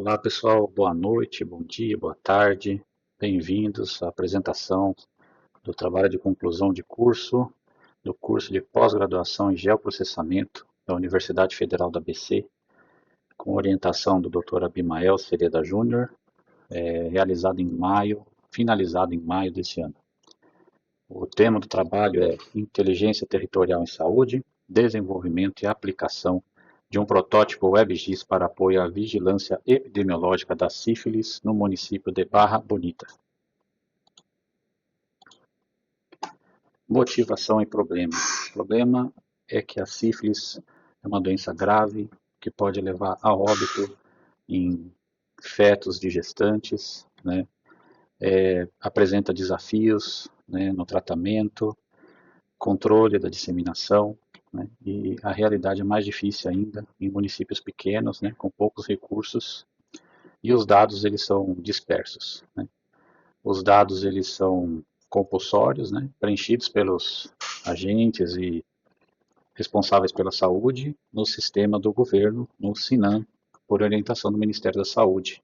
Olá pessoal, boa noite, bom dia, boa tarde, bem-vindos à apresentação do trabalho de conclusão de curso, do curso de pós-graduação em geoprocessamento da Universidade Federal da ABC, com orientação do Dr. Abimael Sereda Júnior, realizado em maio, finalizado em maio desse ano. O tema do trabalho é Inteligência Territorial em Saúde, Desenvolvimento e Aplicação de um protótipo WebGIS para apoio à vigilância epidemiológica da sífilis no município de Barra Bonita. Motivação e problema. O problema é que a sífilis é uma doença grave que pode levar a óbito em fetos de gestantes, né? Apresenta desafios, né, no tratamento, controle da disseminação, né, e a realidade é mais difícil ainda em municípios pequenos, né, com poucos recursos, e os dados eles são dispersos, né. Os dados eles são compulsórios, né, preenchidos pelos agentes e responsáveis pela saúde no sistema do governo, no SINAM, por orientação do Ministério da Saúde.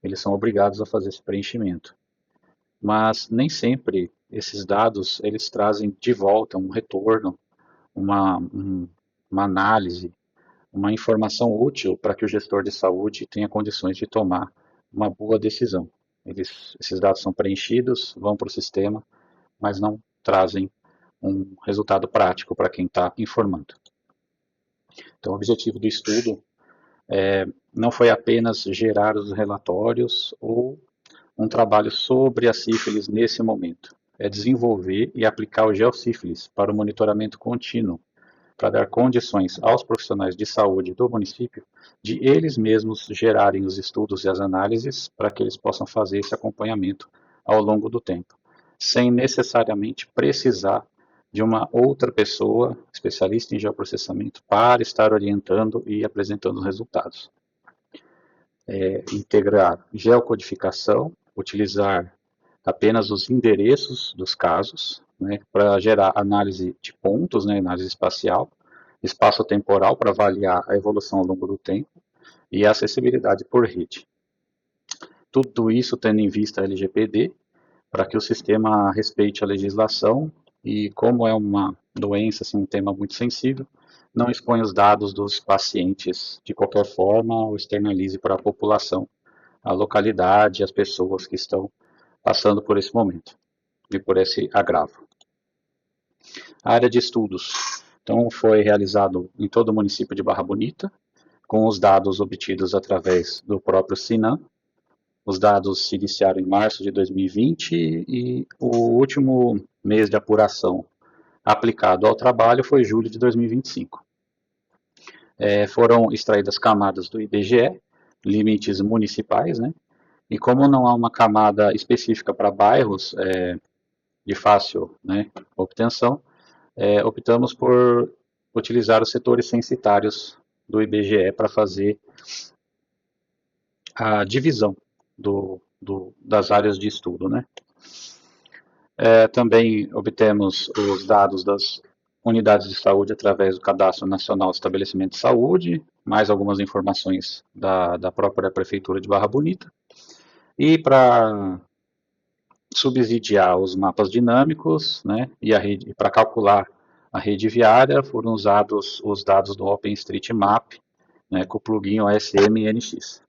Eles são obrigados a fazer esse preenchimento. Mas nem sempre esses dados eles trazem de volta um retorno, uma análise, uma informação útil para que o gestor de saúde tenha condições de tomar uma boa decisão. Esses dados são preenchidos, vão para o sistema, mas não trazem um resultado prático para quem está informando. Então, o objetivo do estudo não foi apenas gerar os relatórios ou um trabalho sobre a sífilis nesse momento. É desenvolver e aplicar o geossífilis para o monitoramento contínuo, para dar condições aos profissionais de saúde do município de eles mesmos gerarem os estudos e as análises para que eles possam fazer esse acompanhamento ao longo do tempo, sem necessariamente precisar de uma outra pessoa especialista em geoprocessamento para estar orientando e apresentando os resultados. Integrar geocodificação, utilizar apenas os endereços dos casos, né, para gerar análise de pontos, né, análise espacial, espaço-temporal para avaliar a evolução ao longo do tempo e a acessibilidade por rede. Tudo isso tendo em vista a LGPD, para que o sistema respeite a legislação e, como é uma doença, assim, um tema muito sensível, não exponha os dados dos pacientes de qualquer forma ou externalize para a população, a localidade, as pessoas que estão passando por esse momento e por esse agravo. A área de estudos. Então, foi realizado em todo o município de Barra Bonita, com os dados obtidos através do próprio SINAM. Os dados se iniciaram em março de 2020 e o último mês de apuração aplicado ao trabalho foi julho de 2025. Foram extraídas camadas do IBGE, limites municipais, né? E como não há uma camada específica para bairros de fácil, né, obtenção, optamos por utilizar os setores censitários do IBGE para fazer a divisão das áreas de estudo, né? Também obtemos os dados das unidades de saúde através do Cadastro Nacional de Estabelecimento de Saúde, mais algumas informações da própria Prefeitura de Barra Bonita. E para subsidiar os mapas dinâmicos, né, e para calcular a rede viária, foram usados os dados do OpenStreetMap, né, com o plugin OSM-NX.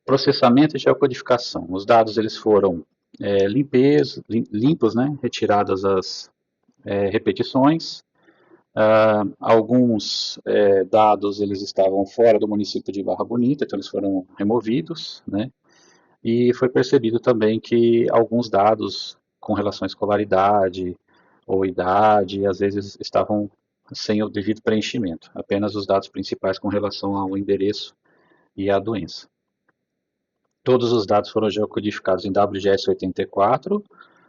Processamento e geocodificação. Os dados eles foram limpos, né, retiradas as repetições. Alguns dados eles estavam fora do município de Barra Bonita, então eles foram removidos, né, e foi percebido também que alguns dados com relação à escolaridade ou idade, às vezes estavam sem o devido preenchimento, apenas os dados principais com relação ao endereço e à doença. Todos os dados foram geocodificados em WGS 84,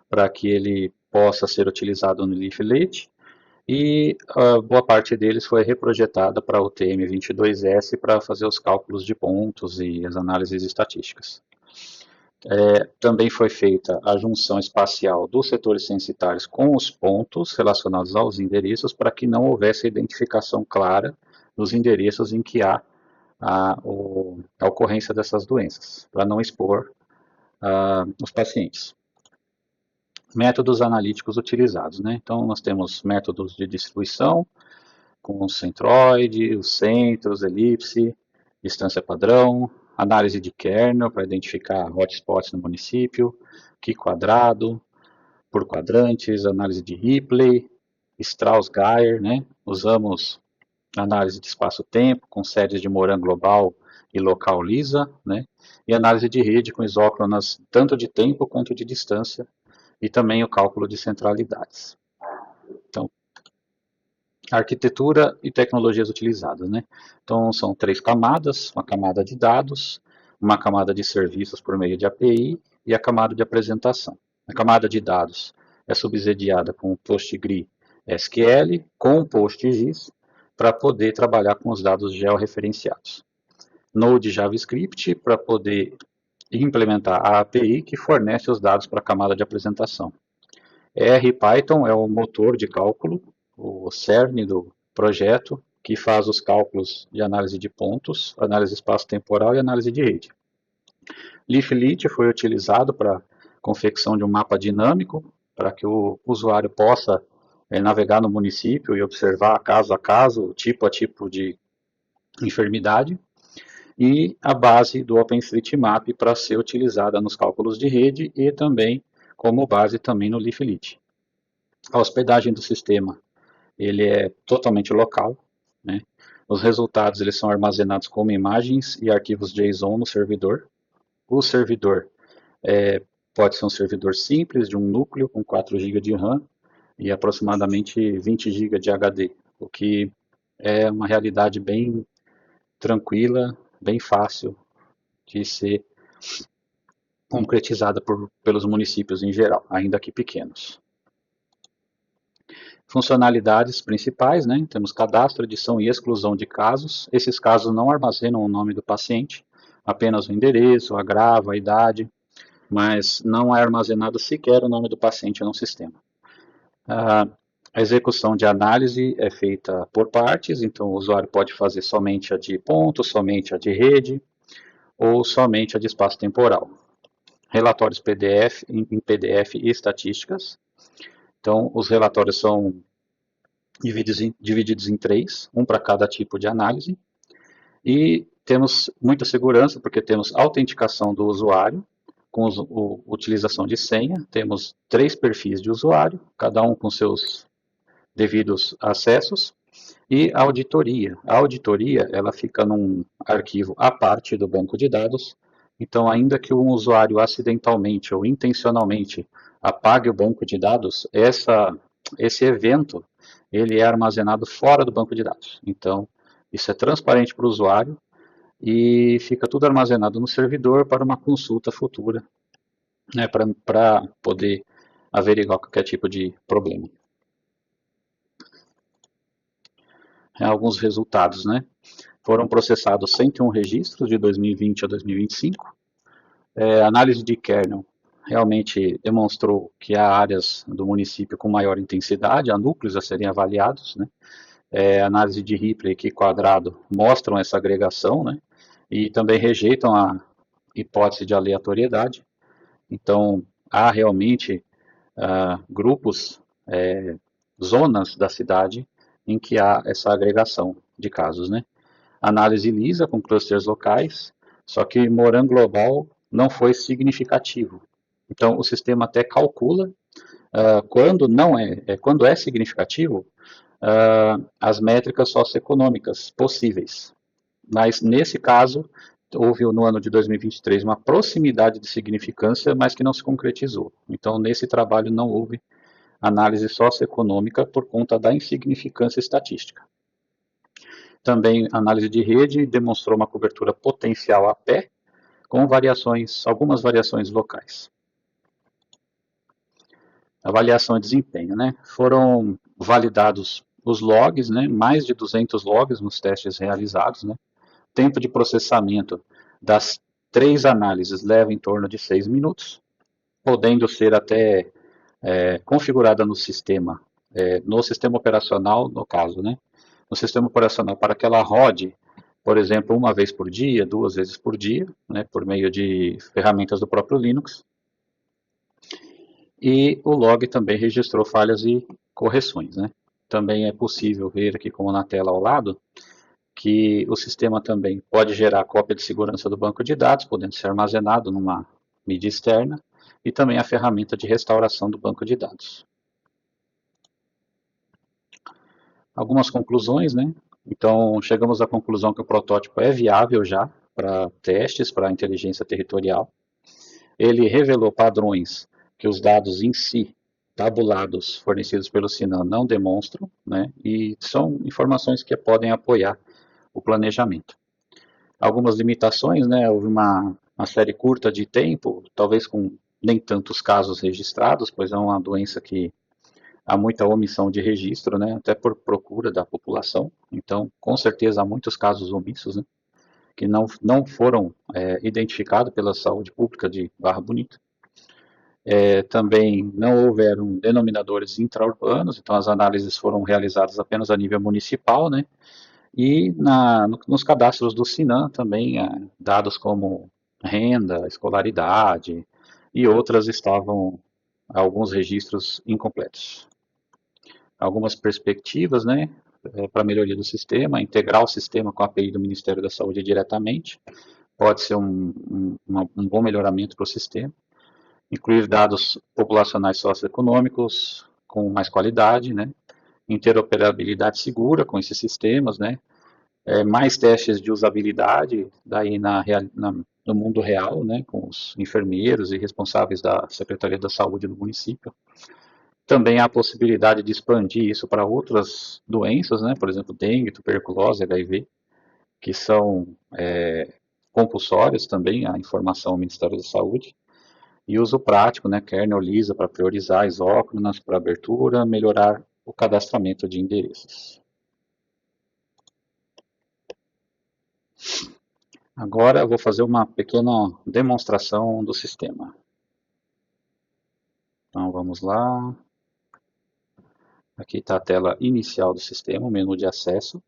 para que ele possa ser utilizado no leaflet, e boa parte deles foi reprojetada para o TM22S para fazer os cálculos de pontos e as análises estatísticas. Também foi feita a junção espacial dos setores censitários com os pontos relacionados aos endereços, para que não houvesse identificação clara dos endereços em que há a ocorrência dessas doenças, para não expor os pacientes. Métodos analíticos utilizados, né? Então, nós temos métodos de distribuição, com o centroide, os centros, elipse, distância padrão, análise de kernel para identificar hotspots no município, Q-quadrado, por quadrantes, análise de Ripley, Strauss-Geyer, né? Usamos análise de espaço-tempo com séries de Moran global e local lisa, né? E análise de rede com isócronas tanto de tempo quanto de distância e também o cálculo de centralidades. Então, arquitetura e tecnologias utilizadas, né? Então, são 3 camadas, uma camada de dados, uma camada de serviços por meio de API e a camada de apresentação. A camada de dados é subsidiada com PostgreSQL com PostGIS para poder trabalhar com os dados georreferenciados. Node JavaScript para poder implementar a API que fornece os dados para a camada de apresentação. R Python é o motor de cálculo, o cerne do projeto, que faz os cálculos de análise de pontos, análise espaço-temporal e análise de rede. Leaflet foi utilizado para confecção de um mapa dinâmico, para que o usuário possa navegar no município e observar caso a caso, tipo a tipo de enfermidade, e a base do OpenStreetMap para ser utilizada nos cálculos de rede e também como base também no Leaflet. A hospedagem do sistema ele é totalmente local, né? Os resultados eles são armazenados como imagens e arquivos JSON no servidor. O servidor pode ser um servidor simples de um núcleo com 4 GB de RAM e aproximadamente 20 GB de HD, o que é uma realidade bem tranquila, bem fácil de ser concretizada pelos municípios em geral, ainda que pequenos. Funcionalidades principais, né? Temos cadastro, edição e exclusão de casos. Esses casos não armazenam o nome do paciente, apenas o endereço, a grava, a idade, mas não é armazenado sequer o nome do paciente no sistema. A execução de análise é feita por partes, então o usuário pode fazer somente a de ponto, somente a de rede, ou somente a de espaço temporal. Relatórios PDF, em PDF e estatísticas. Então, os relatórios são divididos em 3, um para cada tipo de análise. E temos muita segurança, porque temos autenticação do usuário, com utilização de senha. Temos 3 perfis de usuário, cada um com seus devidos acessos. E a auditoria. A auditoria, ela fica num arquivo à parte do banco de dados. Então, ainda que um usuário acidentalmente ou intencionalmente apague o banco de dados, esse evento ele é armazenado fora do banco de dados. Então, isso é transparente para o usuário e fica tudo armazenado no servidor para uma consulta futura, né, para poder averiguar qualquer tipo de problema. Alguns resultados, né? Foram processados 101 registros de 2020 a 2025. Análise de kernel realmente demonstrou que há áreas do município com maior intensidade, há núcleos a serem avaliados, né? Análise de Ripley e quadrado mostram essa agregação, né? E também rejeitam a hipótese de aleatoriedade. Então, há realmente grupos, zonas da cidade em que há essa agregação de casos, né? Análise lisa com clusters locais, só que Moran global não foi significativo. Então, o sistema até calcula quando é significativo, as métricas socioeconômicas possíveis. Mas, nesse caso, houve no ano de 2023 uma proximidade de significância, mas que não se concretizou. Então, nesse trabalho não houve análise socioeconômica por conta da insignificância estatística. Também análise de rede demonstrou uma cobertura potencial a pé, com algumas variações locais. Avaliação de desempenho, né? Foram validados os logs, né? Mais de 200 logs nos testes realizados, né? Tempo de processamento das 3 análises leva em torno de 6 minutos, podendo ser até configurada no sistema operacional, no caso, né? No sistema operacional, para que ela rode por exemplo, uma vez por dia, 2 vezes por dia, né, por meio de ferramentas do próprio Linux. E o log também registrou falhas e correções, né. Também é possível ver aqui, como na tela ao lado, que o sistema também pode gerar cópia de segurança do banco de dados, podendo ser armazenado numa mídia externa, e também a ferramenta de restauração do banco de dados. Algumas conclusões, né? Então, chegamos à conclusão que o protótipo é viável já para testes, para inteligência territorial. Ele revelou padrões que os dados em si, tabulados, fornecidos pelo Sinan, não demonstram, né? E são informações que podem apoiar o planejamento. Algumas limitações, né? Houve uma série curta de tempo, talvez com nem tantos casos registrados, pois é uma doença que há muita omissão de registro, né? Até por procura da população. Então, com certeza, há muitos casos omissos, né? Que não foram identificados pela saúde pública de Barra Bonita. Também não houveram denominadores intraurbanos, então as análises foram realizadas apenas a nível municipal, né? E nos cadastros do Sinan também, dados como renda, escolaridade e outras estavam alguns registros incompletos. Algumas perspectivas, né, para a melhoria do sistema, integrar o sistema com a API do Ministério da Saúde diretamente, pode ser um bom melhoramento para o sistema. Incluir dados populacionais socioeconômicos com mais qualidade, né, interoperabilidade segura com esses sistemas, né, mais testes de usabilidade daí no mundo real, né, com os enfermeiros e responsáveis da Secretaria da Saúde do município. Também há a possibilidade de expandir isso para outras doenças, né, por exemplo, dengue, tuberculose, HIV, que são compulsórias também, a informação ao Ministério da Saúde. E uso prático, né, kernel Lisa para priorizar isócronas para abertura, melhorar o cadastramento de endereços. Agora eu vou fazer uma pequena demonstração do sistema. Então vamos lá. Aqui está a tela inicial do sistema, o menu de acesso.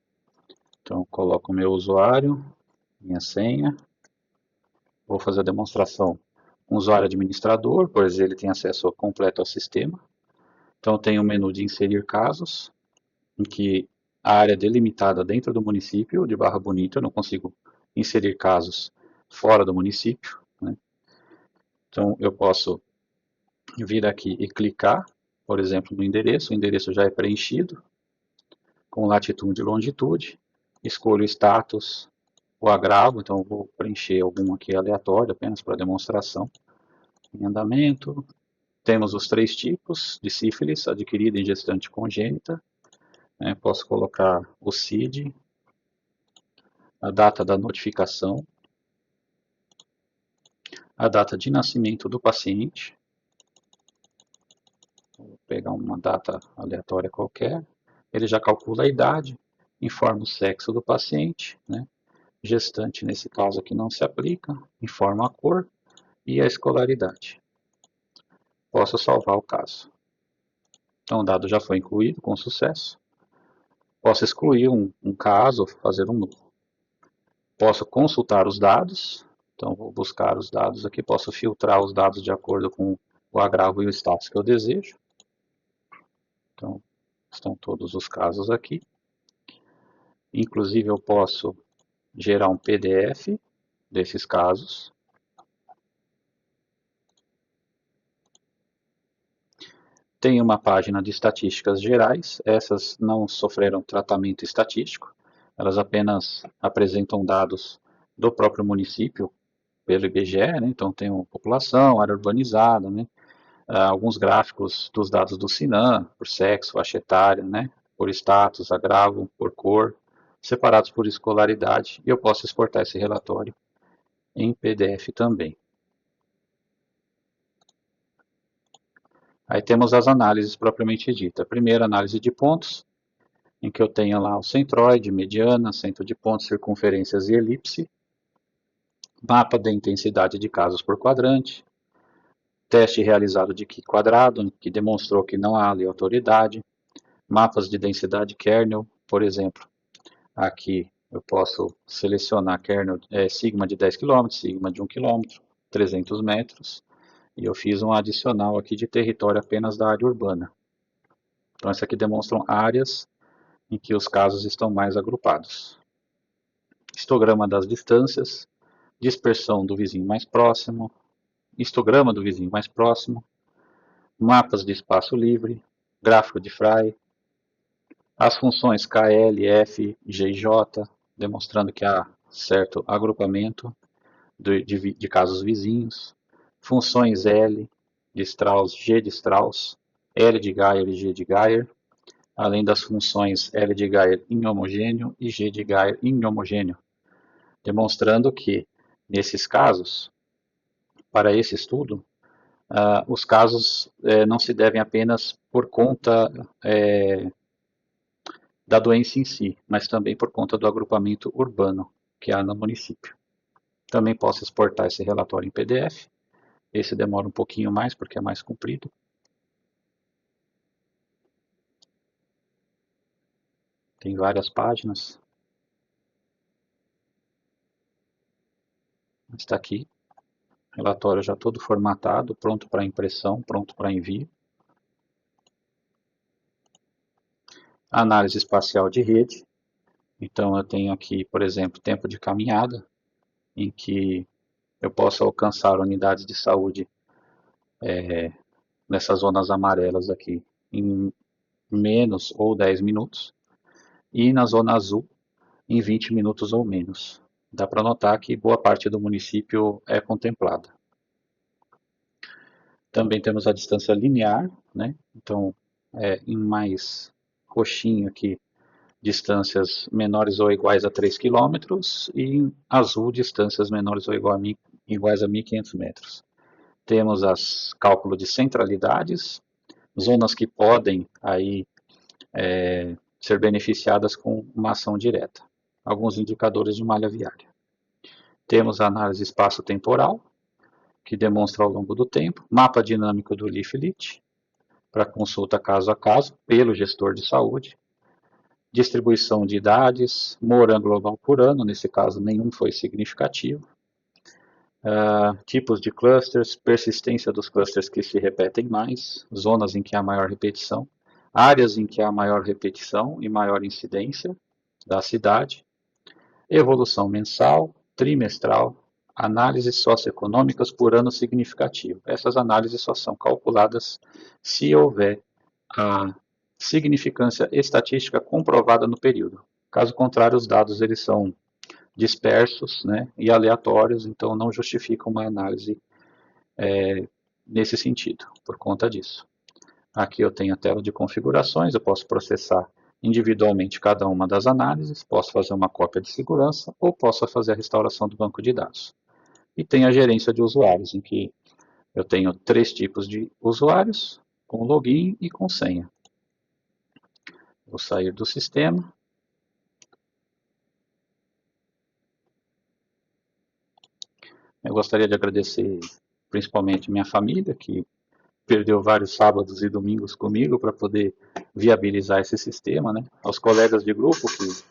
Então coloco o meu usuário, minha senha. Vou fazer a demonstração com o usuário administrador, pois ele tem acesso completo ao sistema. Então tem o menu de inserir casos, em que a área é delimitada dentro do município de Barra Bonita, eu não consigo inserir casos fora do município, né? Então eu posso vir aqui e clicar, por exemplo, no endereço, o endereço já é preenchido, com latitude e longitude, escolho o status, o agravo, então eu vou preencher algum aqui aleatório, apenas para demonstração, em andamento. Temos os 3 tipos de sífilis, adquirida em gestante congênita, né? Posso colocar o CID, a data da notificação, a data de nascimento do paciente, vou pegar uma data aleatória qualquer, ele já calcula a idade, informa o sexo do paciente, né? Gestante nesse caso aqui não se aplica, informa a cor e a escolaridade. Posso salvar o caso. Então o dado já foi incluído com sucesso. Posso excluir um caso, fazer um novo. Posso consultar os dados, então vou buscar os dados aqui, posso filtrar os dados de acordo com o agravo e o status que eu desejo. Então, estão todos os casos aqui. Inclusive eu posso gerar um PDF desses casos. Tem uma página de estatísticas gerais, essas não sofreram tratamento estatístico, elas apenas apresentam dados do próprio município pelo IBGE, né? Então tem a população, área urbanizada, né? Alguns gráficos dos dados do Sinan, por sexo, faixa etária, né? Por status, agravo, por cor, separados por escolaridade, e eu posso exportar esse relatório em PDF também. Aí temos as análises propriamente dita. A primeira análise de pontos, em que eu tenho lá o centroide, mediana, centro de pontos, circunferências e elipse, mapa da intensidade de casos por quadrante, teste realizado de Q quadrado, que demonstrou que não há aleatoriedade, mapas de densidade kernel, por exemplo, aqui Eu posso selecionar kernel, sigma de 10 km, sigma de 1 km, 300 metros, e eu fiz um adicional aqui de território apenas da área urbana. Então, essa aqui demonstram áreas em que os casos estão mais agrupados. Histograma das distâncias, dispersão do vizinho mais próximo, histograma do vizinho mais próximo, mapas de espaço livre, gráfico de Frey, as funções KL, F, G e J, demonstrando que há certo agrupamento de casos vizinhos, funções L de Strauss, G de Strauss, L de Geyer e G de Geyer, além das funções L de Geyer inhomogêneo e G de Geyer inhomogêneo, demonstrando que, nesses casos, para esse estudo, os casos não se devem apenas por conta da doença em si, mas também por conta do agrupamento urbano que há no município. Também posso exportar esse relatório em PDF. Esse demora um pouquinho mais porque é mais comprido. Tem várias páginas. Está aqui. Relatório já todo formatado, pronto para impressão, pronto para envio. Análise espacial de rede. Então eu tenho aqui, por exemplo, tempo de caminhada, em que eu posso alcançar unidades de saúde nessas zonas amarelas aqui em menos ou 10 minutos, e na zona azul em 20 minutos ou menos. Dá para notar que boa parte do município é contemplada. Também temos a distância linear, né? Então, em mais roxinho aqui, distâncias menores ou iguais a 3 km, e em azul, distâncias menores ou iguais a 1.500 metros. Temos as cálculo de centralidades, zonas que podem aí ser beneficiadas com uma ação direta. Alguns indicadores de malha viária. Temos a análise espaço-temporal, que demonstra ao longo do tempo, mapa dinâmico do Leaflet, para consulta caso a caso, pelo gestor de saúde, distribuição de idades, Moran global por ano, nesse caso nenhum foi significativo, tipos de clusters, persistência dos clusters que se repetem mais, zonas em que há maior repetição, áreas em que há maior repetição e maior incidência da cidade, evolução mensal, trimestral, análises socioeconômicas por ano significativo. Essas análises só são calculadas se houver a significância estatística comprovada no período. Caso contrário, os dados eles são dispersos, né, e aleatórios, então não justificam uma análise nesse sentido, por conta disso. Aqui eu tenho a tela de configurações, eu posso processar individualmente cada uma das análises, posso fazer uma cópia de segurança ou posso fazer a restauração do banco de dados. E tem a gerência de usuários, em que eu tenho 3 tipos de usuários, com login e com senha. Vou sair do sistema. Eu gostaria de agradecer principalmente minha família, que perdeu vários sábados e domingos comigo para poder viabilizar esse sistema, né? Aos colegas de grupo que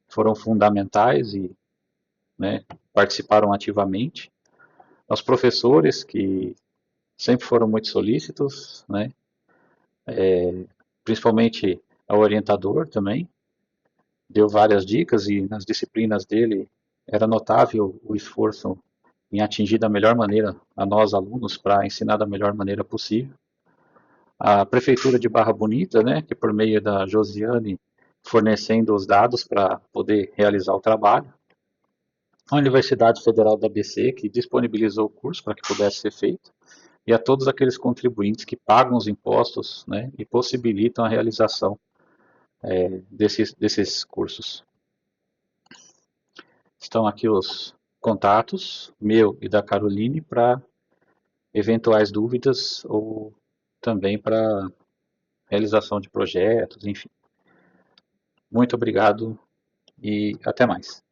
foram fundamentais e, né, participaram ativamente, aos professores que sempre foram muito solícitos, né? Principalmente ao orientador também, deu várias dicas e nas disciplinas dele era notável o esforço em atingir da melhor maneira a nós alunos para ensinar da melhor maneira possível. A Prefeitura de Barra Bonita, né, que por meio da Josiane fornecendo os dados para poder realizar o trabalho. A Universidade Federal da ABC, que disponibilizou o curso para que pudesse ser feito. E a todos aqueles contribuintes que pagam os impostos, né, e possibilitam a realização desses cursos. Estão aqui os contatos, meu e da Caroline, para eventuais dúvidas ou também para realização de projetos, enfim. Muito obrigado e até mais.